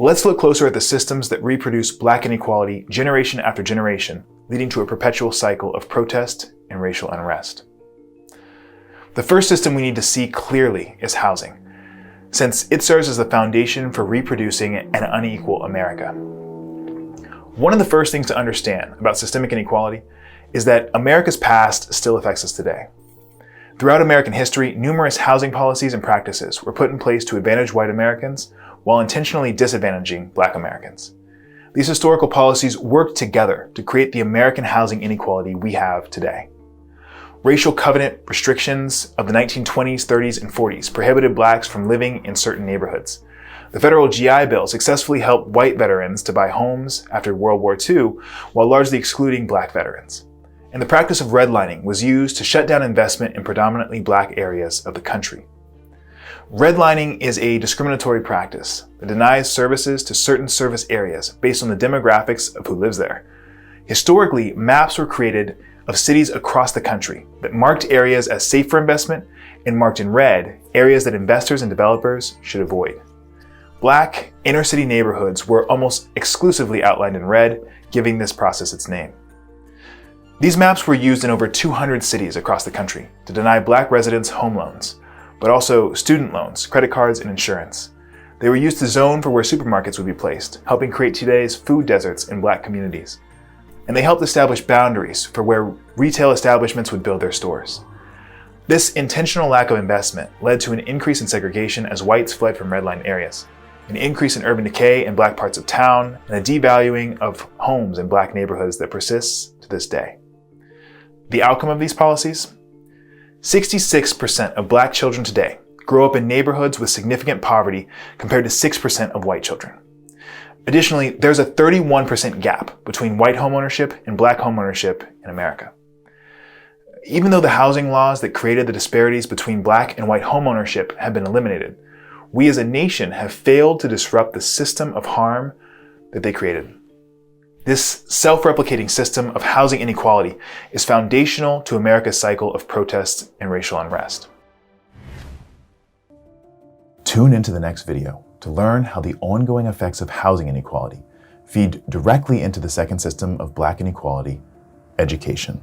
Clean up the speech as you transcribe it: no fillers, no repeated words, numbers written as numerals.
Let's look closer at the systems that reproduce Black inequality generation after generation, leading to a perpetual cycle of protest and racial unrest. The first system we need to see clearly is housing, since it serves as the foundation for reproducing an unequal America. One of the first things to understand about systemic inequality is that America's past still affects us today. Throughout American history, numerous housing policies and practices were put in place to advantage white Americans while intentionally disadvantaging Black Americans. These historical policies worked together to create the American housing inequality we have today. Racial covenant restrictions of the 1920s, 30s, and 40s prohibited Blacks from living in certain neighborhoods. The federal GI Bill successfully helped white veterans to buy homes after World War II, while largely excluding Black veterans. And the practice of redlining was used to shut down investment in predominantly Black areas of the country. Redlining is a discriminatory practice that denies services to certain service areas based on the demographics of who lives there. Historically, maps were created of cities across the country that marked areas as safe for investment and marked in red areas that investors and developers should avoid. Black inner-city neighborhoods were almost exclusively outlined in red, giving this process its name. These maps were used in over 200 cities across the country to deny Black residents home loans, but also student loans, credit cards, and insurance. They were used to zone for where supermarkets would be placed, helping create today's food deserts in Black communities. And they helped establish boundaries for where retail establishments would build their stores. This intentional lack of investment led to an increase in segregation as whites fled from redline areas, an increase in urban decay in Black parts of town, and a devaluing of homes in Black neighborhoods that persists to this day. The outcome of these policies? 66% of Black children today grow up in neighborhoods with significant poverty compared to 6% of white children. Additionally, there's a 31% gap between white homeownership and Black homeownership in America. Even though the housing laws that created the disparities between Black and white homeownership have been eliminated, we as a nation have failed to disrupt the system of harm that they created. This self-replicating system of housing inequality is foundational to America's cycle of protests and racial unrest. Tune into the next video to learn how the ongoing effects of housing inequality feed directly into the second system of Black inequality, education.